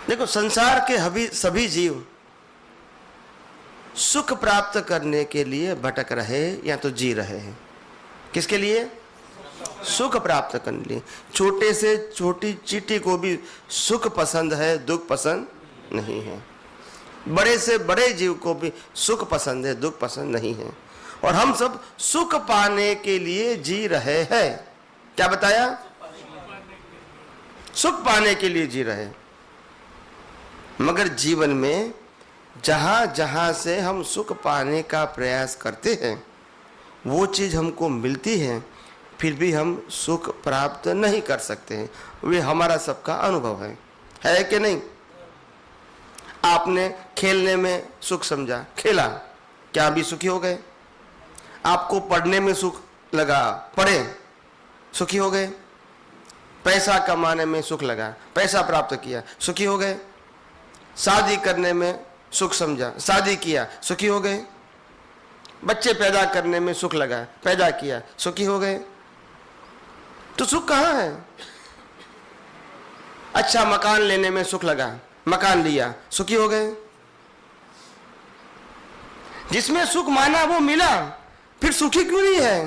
देखो, संसार के सभी जीव सुख प्राप्त करने के लिए भटक रहे या तो जी रहे हैं। किसके लिए? सुख प्राप्त करने लिए। छोटे से छोटी चींटी को भी सुख पसंद है, दुख पसंद नहीं है। बड़े से बड़े जीव को भी सुख पसंद है, दुख पसंद नहीं है। और हम सब सुख पाने के लिए जी रहे हैं। क्या बताया? सुख पाने के लिए जी रहे। मगर जीवन में जहां जहां से हम सुख पाने का प्रयास करते हैं वो चीज हमको मिलती है, फिर भी हम सुख प्राप्त नहीं कर सकते हैं। वे हमारा सबका अनुभव है कि नहीं? आपने खेलने में सुख समझा, खेला, क्या अभी सुखी हो गए? आपको पढ़ने में सुख लगा, पढ़े, सुखी हो गए? पैसा कमाने में सुख लगा, पैसा प्राप्त किया, सुखी हो गए? शादी करने में सुख समझा, शादी किया, सुखी हो गए? बच्चे पैदा करने में सुख लगा, पैदा किया, सुखी हो गए? तो सुख कहाँ है? अच्छा मकान लेने में सुख लगा, मकान लिया, सुखी हो गए? जिसमें सुख माना वो मिला, फिर सुखी क्यों नहीं है?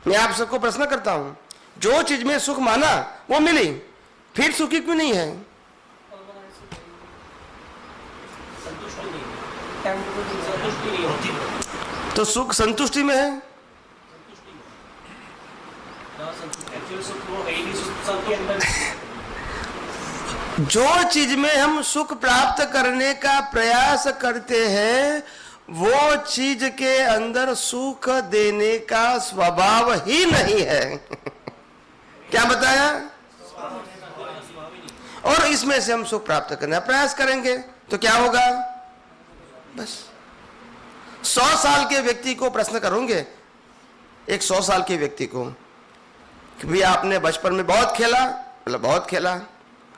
मैं आप सबको प्रश्न करता हूं, जो चीज में सुख माना वो मिली, फिर सुखी क्यों नहीं है? तो सुख संतुष्टि में है। जो चीज में हम सुख प्राप्त करने का प्रयास करते हैं वो चीज के अंदर सुख देने का स्वभाव ही नहीं है। क्या बताया? और इसमें से हम सुख प्राप्त करने का प्रयास करेंगे तो क्या होगा? बस 100 साल के व्यक्ति को प्रश्न करोगे, एक 100 साल के व्यक्ति को कि भाई आपने बचपन में बहुत खेला, बोला बहुत खेला,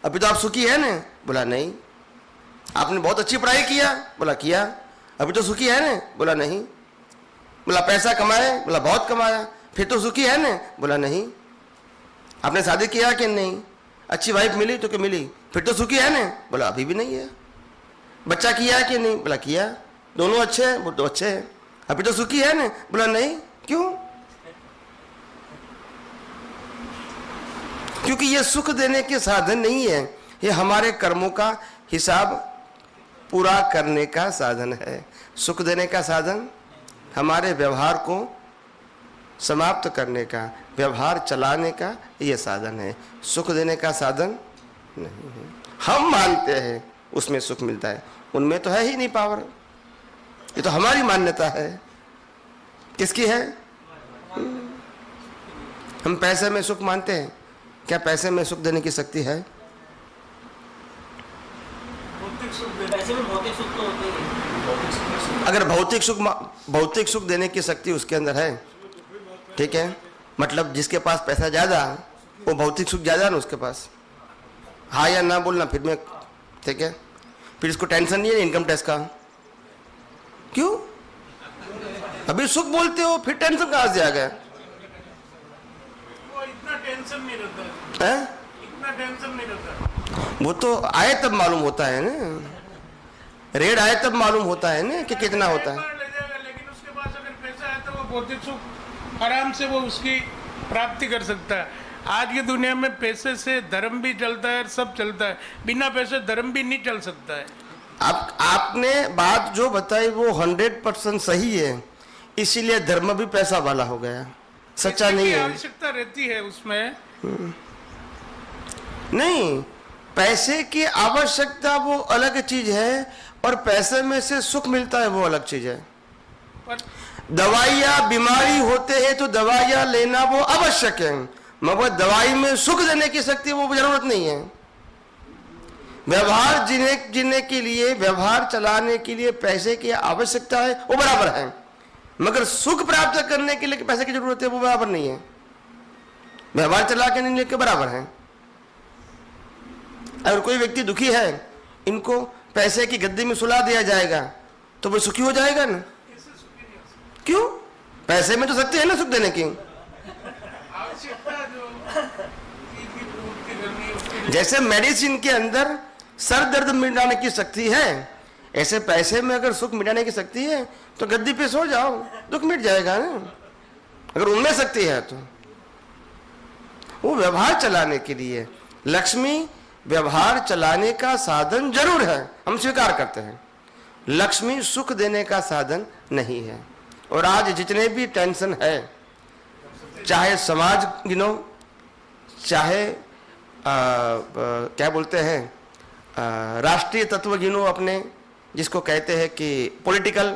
अभी तो आप सुखी है ना? बोला नहीं। आपने बहुत अच्छी पढ़ाई किया, बोला किया, अभी तो सुखी है ना? बोला नहीं। बोला पैसा कमाए, बोला बहुत कमाया, फिर तो सुखी है ना? बोला नहीं। आपने शादी किया कि नहीं? अच्छी वाइफ मिली तो क्या मिली, फिर तो सुखी है ना? बोला अभी भी नहीं है। बच्चा किया कि नहीं? बोला किया, दोनों अच्छे हैं? वो तो अच्छे हैं, अभी तो सुखी है ना? बोला नहीं। क्यों? क्योंकि ये सुख देने के साधन नहीं है, ये हमारे कर्मों का हिसाब पूरा करने का साधन है। सुख देने का साधन हमारे व्यवहार को समाप्त करने का, व्यवहार चलाने का ये साधन है। सुख देने का साधन नहीं है। हम मानते हैं उसमें सुख मिलता है, उनमें तो है ही नहीं पावर। ये तो हमारी मान्यता है। किसकी है? हम पैसे में सुख मानते हैं। क्या पैसे में सुख देने की शक्ति है? अगर भौतिक सुख देने की शक्ति उसके अंदर है, ठीक है, मतलब जिसके पास पैसा ज्यादा वो भौतिक सुख ज्यादा ना उसके पास, हाँ या ना बोलना फिर मैं, ठीक है, फिर इसको टेंशन नहीं है इनकम टैक्स का। क्यों? अभी सुख बोलते हो, फिर टेंशन कहां से आ गया? इतना टेंशन नहीं रहता है? इतना टेंशन नहीं रहता। वो तो आए तब मालूम होता है ना, रेड आए तब मालूम होता है ना कि कितना होता है। लेकिन उसके पास अगर पैसा है तो वो भौतिक सुख आराम से वो उसकी प्राप्ति कर सकता है। आज की दुनिया में पैसे से धर्म भी चलता है, सब चलता है, बिना पैसे धर्म भी नहीं चल सकता है। आपने बात जो बताई वो 100% सही है, इसीलिए धर्म भी पैसा वाला हो गया, सच्चा नहीं है। आवश्यकता रहती है उसमें, नहीं, पैसे की आवश्यकता वो अलग चीज है और पैसे में से सुख मिलता है वो अलग चीज है। दवाइयाँ बीमारी होते हैं तो दवाइयाँ लेना वो आवश्यक है, मगर दवाई में सुख देने की शक्ति वो जरूरत नहीं है। व्यवहार जीने के लिए, व्यवहार चलाने के लिए पैसे की आवश्यकता है वो बराबर है, मगर सुख प्राप्त करने के लिए पैसे की जरूरत है वो बराबर नहीं है। व्यवहार चला के नहीं लेके बराबर है। अगर कोई व्यक्ति दुखी है, इनको पैसे की गद्दी में सुला दिया जाएगा तो वो सुखी हो जाएगा ना? क्यों? पैसे में तो शक्ति है ना सुख देने की। जैसे मेडिसिन के अंदर सर दर्द मिटाने की शक्ति है, ऐसे पैसे में अगर सुख मिटाने की शक्ति है तो गद्दी पे सो जाओ, दुख मिट जाएगा ना। अगर उनमें शक्ति है तो वो व्यवहार चलाने के लिए, लक्ष्मी व्यवहार चलाने का साधन जरूर है, हम स्वीकार करते हैं। लक्ष्मी सुख देने का साधन नहीं है। और आज जितने भी टेंशन है, चाहे समाज गिनो, चाहे क्या बोलते हैं राष्ट्रीय तत्व गिनो अपने, जिसको कहते हैं कि पॉलिटिकल,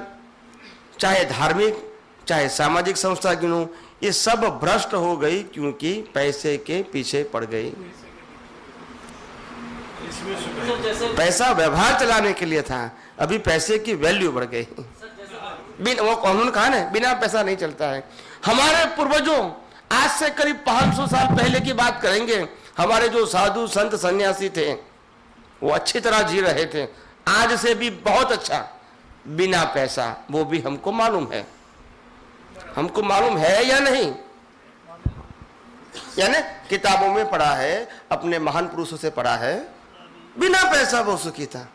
चाहे धार्मिक, चाहे सामाजिक संस्था गिनो, ये सब भ्रष्ट हो गई क्योंकि पैसे के पीछे पड़ गई। पैसा व्यवहार चलाने के लिए था, अभी पैसे की वैल्यू बढ़ गई। वो कानून कहा ना, बिना पैसा नहीं चलता है। हमारे पूर्वजों, आज से करीब 500 साल पहले की बात करेंगे, हमारे जो साधु संत सन्यासी थे वो अच्छी तरह जी रहे थे, आज से भी बहुत अच्छा, बिना पैसा, वो भी हमको मालूम है। हमको मालूम है या नहीं? यानी किताबों में पढ़ा है, अपने महान पुरुषों से पढ़ा है, बिना पैसा वो सुखी था।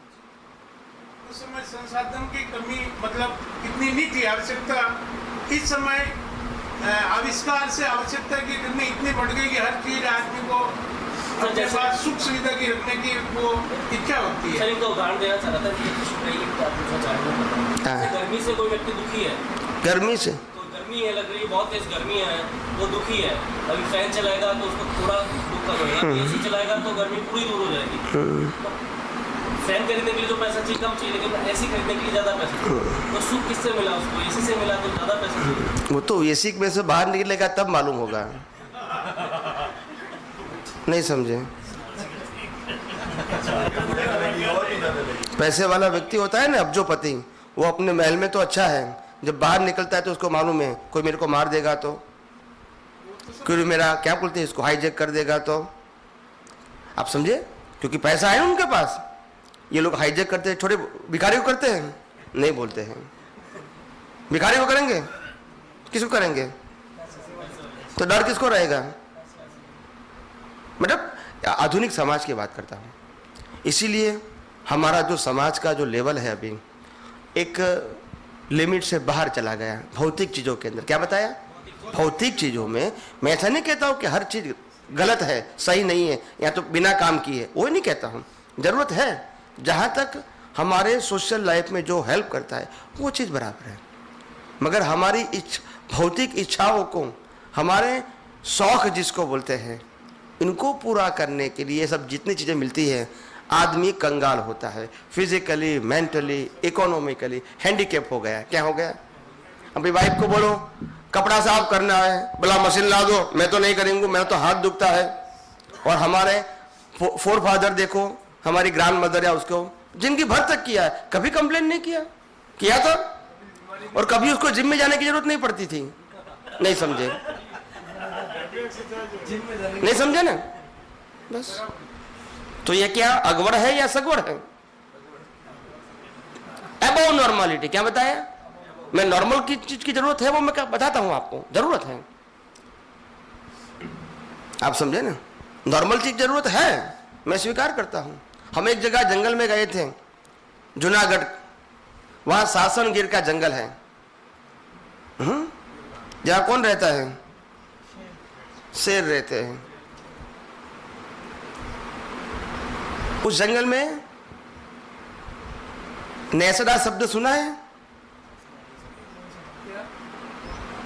उस समय संसाधन की कमी मतलब इतनी नहीं थी, आवश्यकता इस समय आविष्कार से आवश्यकता की कमी इतनी बढ़ गई कि हर चीज आदमी को अपने पास सुख सुविधा की रखने की वो इच्छा होती है। सर, इनका उदाहरण देना चाह रहा था कि गर्मी से कोई व्यक्ति दुखी है, गर्मी से तो गर्मी है, लग रही है बहुत तेज गर्मी है, वो दुखी है, अभी फैन चलाएगा तो उसको थोड़ा दुख कम होगा, एसी चलाएगा तो गर्मी पूरी दूर हो जाएगी। फैन खरीदने के लिए जो पैसा चाहिए कम चाहिए, लेकिन एसी खरीदने के लिए ज्यादा पैसा चाहिए। तो सुख किससे मिला उसको? एसी से मिला तो ज्यादा पैसा चाहिए। वो तो एसी में से बाहर निकलेगा तब मालूम होगा। नहीं समझे? पैसे वाला व्यक्ति होता है ना अब्जोपति, वो अपने महल में तो अच्छा है, जब बाहर निकलता है तो उसको मालूम है कोई मेरे को मार देगा तो, कोई मेरा क्या बोलते हैं इसको हाईजैक कर देगा तो। आप समझे? क्योंकि पैसा है उनके पास। ये लोग हाईजैक करते हैं, छोटे भिखारी को करते हैं? नहीं बोलते हैं। भिखारी को करेंगे? किसको करेंगे? तो डर किसको रहेगा? मतलब आधुनिक समाज की बात करता हूँ। इसीलिए हमारा जो समाज का जो लेवल है अभी एक लिमिट से बाहर चला गया भौतिक चीज़ों के अंदर। क्या बताया? भौतिक चीज़ों में मैं ऐसा नहीं कहता हूँ कि हर चीज़ गलत है, सही नहीं है, या तो बिना काम किए, वो नहीं कहता हूँ। ज़रूरत है, जहाँ तक हमारे सोशल लाइफ में जो हेल्प करता है वो चीज़ बराबर है। मगर हमारी भौतिक इच्छाओं को, हमारे शौक़ जिसको बोलते हैं, इनको पूरा करने के लिए सब जितनी चीज़ें मिलती है, आदमी कंगाल होता है, फिजिकली, मेंटली, इकोनॉमिकली हैंडीकैप हो गया। क्या हो गया? अभी वाइफ को बोलो कपड़ा साफ करना है, बोला मशीन ला दो, मैं तो नहीं करूँगा, मेरा तो हाथ दुखता है। और हमारे फोर फादर देखो, हमारी ग्रैंड मदर या उसको जिंदगी भर तक किया है, कभी कंप्लेन नहीं किया था, और कभी उसको जिम में जाने की जरूरत नहीं पड़ती थी। नहीं समझे? नहीं समझे ना? बस। तो ये क्या अगवड़ है या सगवड़ है? Above normality. क्या बताया? मैं नॉर्मल की चीज की जरूरत है वो मैं क्या बताता हूं आपको, जरूरत है। आप समझे ना? नॉर्मल चीज जरूरत है, मैं स्वीकार करता हूं। हम एक जगह जंगल में गए थे, जूनागढ़, वहां सासन गिर का जंगल है। जहां कौन रहता है? शेर रहते हैं। उस जंगल में नेसड़ा शब्द सुना है?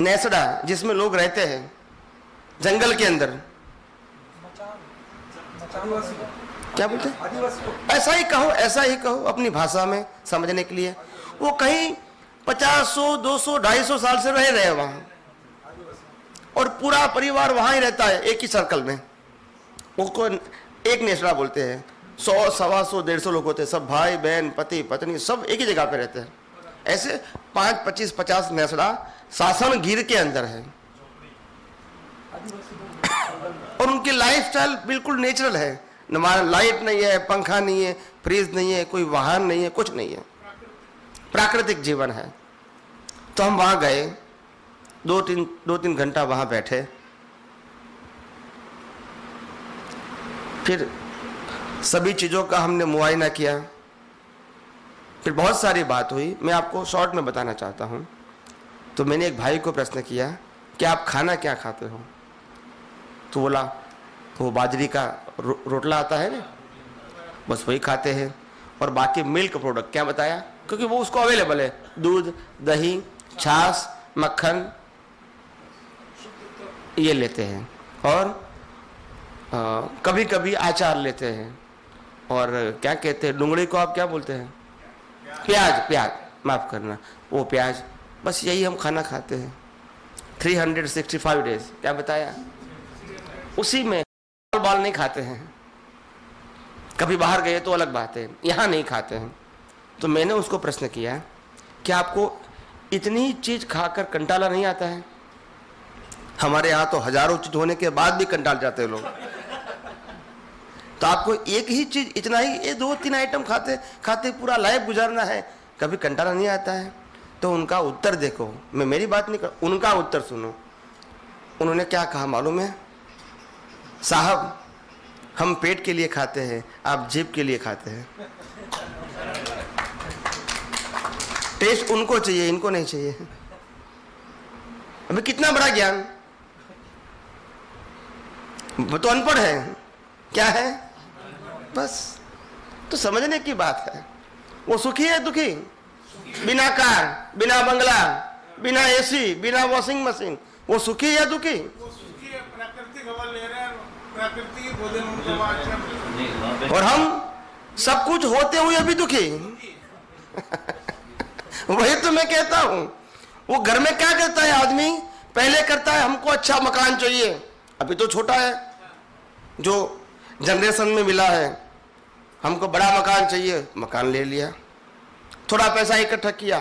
नेसड़ा, जिसमें लोग रहते हैं जंगल के अंदर। क्या बोलते हैं? ऐसा ही कहो अपनी भाषा में समझने के लिए। वो कहीं 50, 100, 200, 250 साल से रह रहे वहां, और पूरा परिवार वहां ही रहता है, एक ही सर्कल में। उसको एक नेसड़ा बोलते हैं। 100, 125, 150 लोग होते हैं, सब भाई बहन, पति पत्नी, सब एक ही जगह पे रहते हैं। ऐसे 5, 25, 50 नेसड़ा सासन गिर के अंदर है, और उनकी लाइफस्टाइल बिल्कुल नेचुरल है। लाइट नहीं है, पंखा नहीं है, फ्रिज नहीं है, कोई वाहन नहीं है, कुछ नहीं है, प्राकृतिक जीवन है। तो हम वहां गए, 2-3 घंटा वहां बैठे। फिर सभी चीज़ों का हमने मुआयना किया, फिर बहुत सारी बात हुई। मैं आपको शॉर्ट में बताना चाहता हूँ। तो मैंने एक भाई को प्रश्न किया कि आप खाना क्या खाते हो? तो बोला वो बाजरी का रोटला आता है ना, बस वही खाते हैं, और बाकी मिल्क प्रोडक्ट क्या बताया, क्योंकि वो उसको अवेलेबल है, दूध, दही, छाछ, मक्खन ये लेते हैं, और कभी कभी अचार लेते हैं, और क्या कहते हैं डुंगળી को आप क्या बोलते हैं, प्याज, माफ करना, वो प्याज, बस यही हम खाना खाते हैं 365 डेज। क्या बताया, उसी में बाल नहीं खाते हैं। कभी बाहर गए तो अलग बात है, यहाँ नहीं खाते हैं। तो मैंने उसको प्रश्न किया कि आपको इतनी चीज खाकर कंटाला नहीं आता है? हमारे यहाँ तो हजारों चीज होने के बाद भी कंटाल जाते हैं लोग। तो आपको एक ही चीज, इतना ही, ये 2-3 आइटम खाते खाते पूरा लाइफ गुजारना है, कभी कंटाला नहीं आता है? तो उनका उत्तर देखो, मैं मेरी बात नहीं कर, उनका उत्तर सुनो। उन्होंने क्या कहा मालूम है? साहब, हम पेट के लिए खाते हैं, आप जीभ के लिए खाते हैं। टेस्ट उनको चाहिए, इनको नहीं चाहिए। अभी कितना बड़ा ज्ञान, वो तो अनपढ़ है। क्या है? बस तो समझने की बात है। वो सुखी है दुखी? बिना कार, बिना बंगला, बिना एसी, बिना वॉशिंग मशीन, वो सुखी या दुखी? वो सुखी है, प्राकृतिक हवा ले रहे हैं, प्राकृतिक भोजन उनको वहाँ अच्छा। और हम सब कुछ होते हुए भी दुखी। वही तो मैं कहता हूं। वो घर में क्या करता है आदमी? पहले करता है हमको अच्छा मकान चाहिए, अभी तो छोटा है, जो जनरेशन में मिला है, हमको बड़ा मकान चाहिए, मकान ले लिया। थोड़ा पैसा इकट्ठा किया,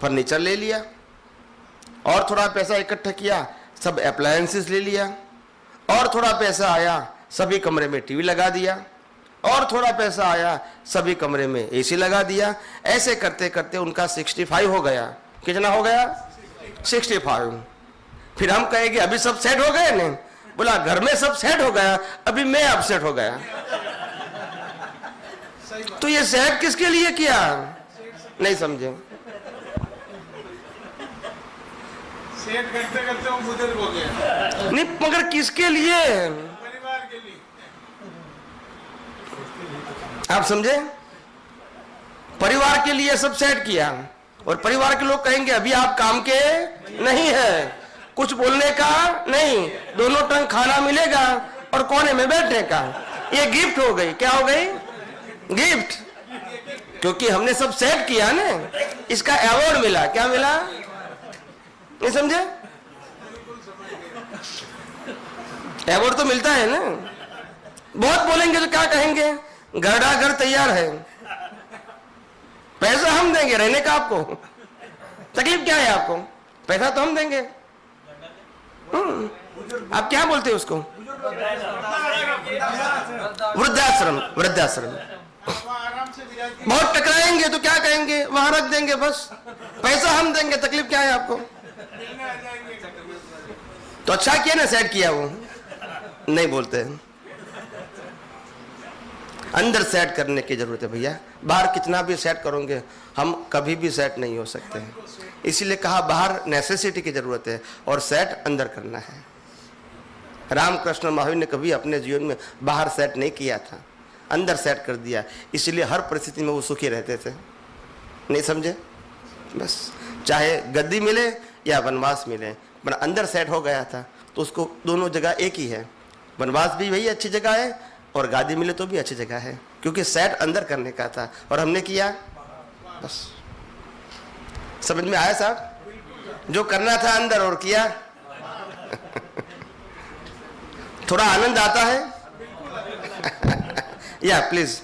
फर्नीचर ले लिया, और थोड़ा पैसा इकट्ठा किया, सब अप्लायंसेस ले लिया, और थोड़ा पैसा आया, सभी कमरे में टीवी लगा दिया, और थोड़ा पैसा आया, सभी कमरे में एसी लगा दिया। ऐसे करते करते उनका 65 हो गया। कितना हो गया? 65। फिर हम कहेंगे अभी सब सेट हो गए ना? बोला घर में सब सेट हो गया, अभी मैं अपसेट हो गया। तो ये सेट किसके लिए किया? नहीं समझे? सेट करते करते वो बुजुर्ग हो गया। नहीं, मगर किसके लिए? परिवार के लिए। आप समझे? परिवार के लिए सब सेट किया, और परिवार के लोग कहेंगे अभी आप काम के नहीं है, कुछ बोलने का नहीं, दोनों टंग खाना मिलेगा और कोने में बैठने का। ये गिफ्ट हो गई। क्या हो गई? गिफ्ट। क्योंकि हमने सब सेट किया ना, इसका अवार्ड मिला। क्या मिला? नहीं समझे? अवार्ड तो मिलता है ना। बहुत बोलेंगे तो क्या कहेंगे? घड़ा घर तैयार है, पैसा हम देंगे रहने का। आपको तकलीफ क्या है? आपको पैसा तो हम देंगे। आप क्या बोलते हैं उसको? वृद्धाश्रम। वृद्धाश्रम बहुत टकराएंगे तो क्या कहेंगे? वहां रख देंगे, बस पैसा हम देंगे, तकलीफ क्या है आपको? तो अच्छा किया ना सेट किया। वो नहीं बोलते हैं। अंदर सेट करने की जरूरत है भैया। बाहर कितना भी सेट करोगे, हम कभी भी सेट नहीं हो सकते हैं। इसीलिए कहा बाहर नेसेसिटी की जरूरत है, और सेट अंदर करना है। रामकृष्ण महावीर ने कभी अपने जीवन में बाहर सेट नहीं किया था, अंदर सेट कर दिया। इसलिए हर परिस्थिति में वो सुखी रहते थे। नहीं समझे? बस चाहे गद्दी मिले या वनवास मिले, पर अंदर सेट हो गया था। तो उसको दोनों जगह एक ही है। वनवास भी वही अच्छी जगह है, और गादी मिले तो भी अच्छी जगह है, क्योंकि सेट अंदर करने का था और हमने किया। बस समझ में आया साहब? जो करना था अंदर और किया। थोड़ा आनंद आता है? या प्लीज।